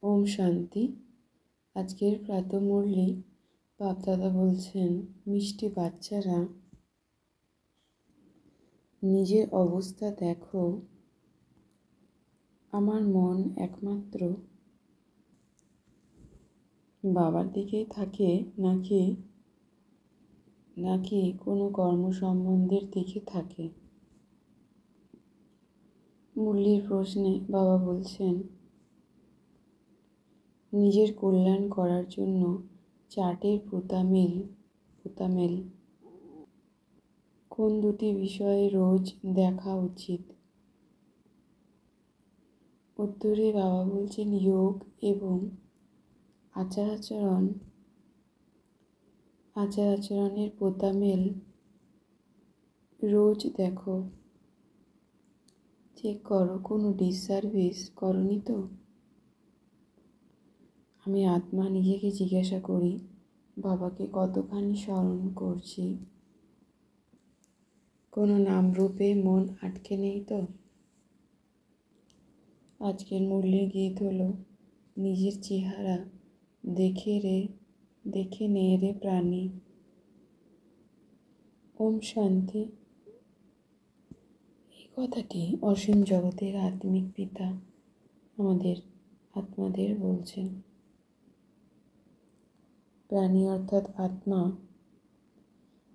ওম শান্তি। আজকের প্রাতঃমুরলি বাপদাদা বলছেন, মিষ্টি বাচ্চারা, নিজের অবস্থা দেখো। আমার মন একমাত্র বাবার দিকেই থাকে নাকি কোনো কর্ম সম্বন্ধের দিকে থাকে। মুরলির প্রশ্নে বাবা বলছেন, নিজের কল্যাণ করার জন্য চার্টের পুতামেল কোন দুটি বিষয়ে রোজ দেখা উচিত? উত্তরে বাবা বলছেন, যোগ এবং আচার-আচরণের পোতামেল রোজ দেখো। চেক করো, কোনো ডিসসার্ভিস করনি তো। আমি আত্মা নিজেকে জিজ্ঞাসা করি, বাবাকে কতখানি স্মরণ করছি? কোনো নামরূপে মন আটকে নেই তো? আজকের মুরলির গীত হলো, নিজের চেহারা দেখে নে রে প্রাণী। ওম শান্তি। এই কথাটি অসীম জগতের আত্মিক পিতা আমাদের আত্মাদের বলছেন। প্রাণী অর্থাৎ আত্মা।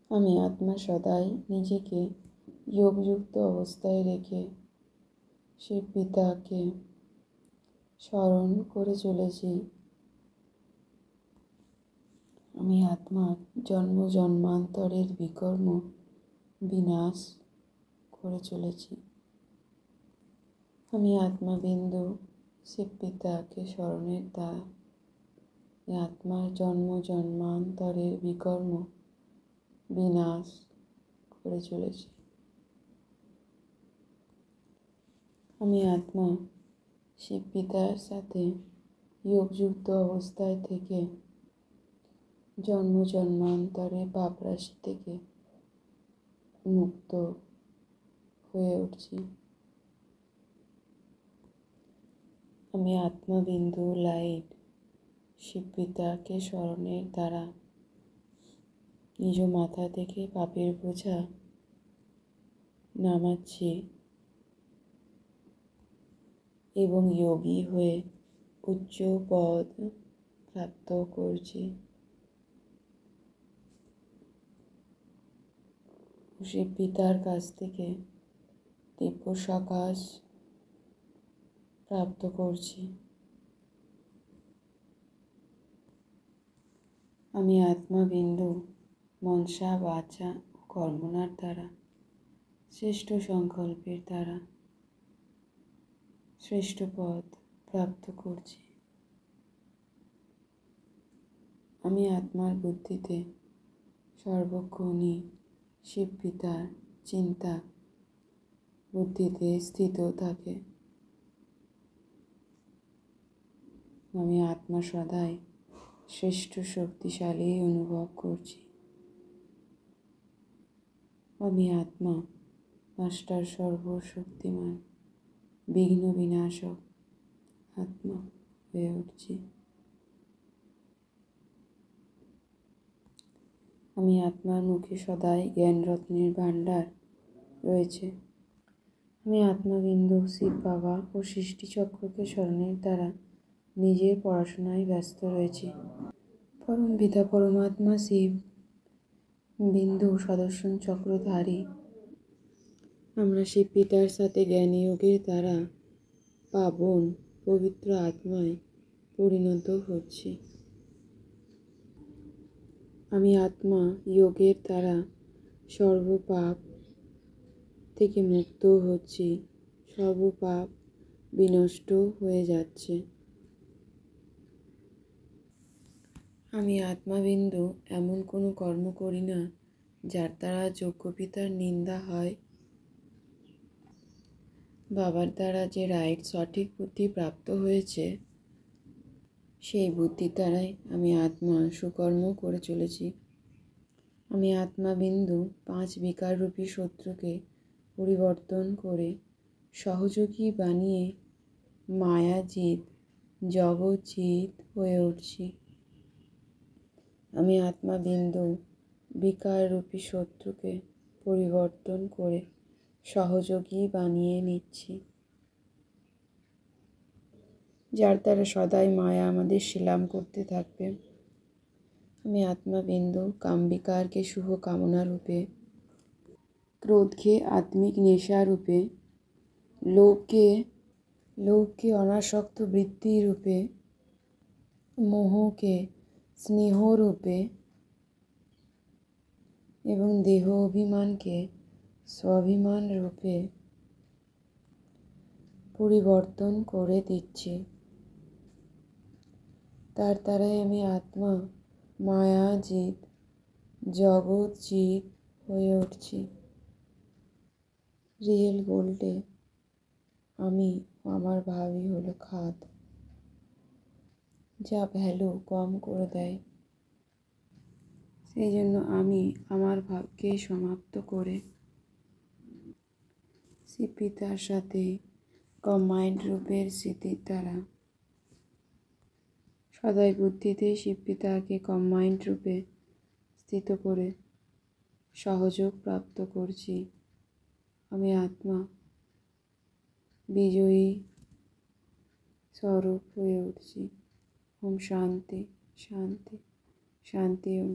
আমি আত্মা সদাই নিজেকে যোগযুক্ত অবস্থায় রেখে সে পিতাকে স্মরণ করে চলেছি। আমি আত্মা জন্ম জন্মান্তরের বিকর্ম বিনাশ করে চলেছি। আমি আত্মাবিন্দু সে পিতাকে স্মরণের দ্বারা আত্মার জন্ম জন্মান্তরের বিকর্ম বিনাশ করে চলেছি। আমি আত্মা সে পিতার সাথে যোগযুক্ত অবস্থায় থেকে জন্ম জন্মান্তরে পাপ রাশি থেকে মুক্ত হয়ে উঠছি। আমি আত্মাবিন্দু লাইট শিব পিতাকে স্মরণের দ্বারা নিজ মাথা থেকে পাপের বোঝা নামাচ্ছি এবং যোগী হয়ে উচ্চ পদ প্রাপ্ত করছি। শিব পিতার কাছ থেকে দিব্য সকাশ প্রাপ্ত করছি। আমি আত্মাবিন্দু মনসা বাচা ও কর্মনার দ্বারা শ্রেষ্ঠ সংকল্পের দ্বারা শ্রেষ্ঠ পদ প্রাপ্ত করছি। আমি আত্মার বুদ্ধিতে সর্বক্ষণই শিব পিতার চিন্তা বুদ্ধিতে স্থিত থাকে। আমি আত্মা সদাই শ্রেষ্ঠ শক্তিশালী অনুভব করছি। আমি আত্মা মাস্টার সর্বশক্তিমান বিঘ্ন বিনাশক আত্মা হয়ে উঠছি। আমি আত্মার মুখে সদাই জ্ঞানরত্নের ভাণ্ডার রয়েছে। আমি আত্মাবিন্দু শিব বাবা ও সৃষ্টিচক্রকে স্মরণের দ্বারা নিজের পড়াশোনায় ব্যস্ত রয়েছি। পরম পিতা পরমাত্মা শিব বিন্দু সদর্শন চক্রধারী। আমরা শিব পিতার সাথে জ্ঞানী যোগের দ্বারা পাবন পবিত্র আত্মায় পরিণত হচ্ছি। আমি আত্মা যোগের দ্বারা সর্বপাপ থেকে মুক্ত হচ্ছি। সর্বপাপ বিনষ্ট হয়ে যাচ্ছে। আমি আত্মাবিন্দু এমন কোনো কর্ম করি না যার দ্বারা যোগ্য পিতার নিন্দা হয়। বাবার দ্বারা যে সঠিক বুদ্ধি প্রাপ্ত হয়েছে, সেই বুদ্ধির দ্বারাই আমি আত্মা সুকর্ম করে চলেছি। আমি আত্মাবিন্দু 5 বিকাররূপী শত্রুকে পরিবর্তন করে সহযোগী বানিয়ে মায়াজিৎ জগৎচিৎ হয়ে উঠছি। আমি আত্মাবিন্দু বিকাররূপী শত্রুকে পরিবর্তন করে সহযোগী বানিয়ে নিচ্ছি, যার দ্বারা সদাই মায়া আমাদের শিলাম করতে থাকবে। আমি আত্মাবিন্দু কামবিকারকে শুভ কামনা রূপে, ক্রোধকে আত্মিক নেশা রূপে, লোভকে অনাসক্ত বৃত্তি রূপে, মোহকে স্নেহ রূপে এবং দেহ অভিমানকে স্বাভিমান রূপে পরিবর্তন করে দিচ্ছি। তার দ্বারাই আমি আত্মা মায়াজিৎ জগৎজিৎ হয়ে উঠছি। রিয়েল গোল্ডে আমি আমার ভাবই হলো খাদ, যা ভ্যালু কম করে দেয়। সেই জন্য আমি আমার ভাবকে সমাপ্ত করে শিবপিতার সাথে কম্বাইন্ড রূপের স্মৃতির দ্বারা সদয় বুদ্ধিতে শিবপিতাকে কম্বাইন্ড রূপে স্থিত করে সহযোগ প্রাপ্ত করছি। আমি আত্মা বিজয়ী স্বরূপ হয়ে উঠছি। ওম শান্তি শান্তি শান্তি ওম।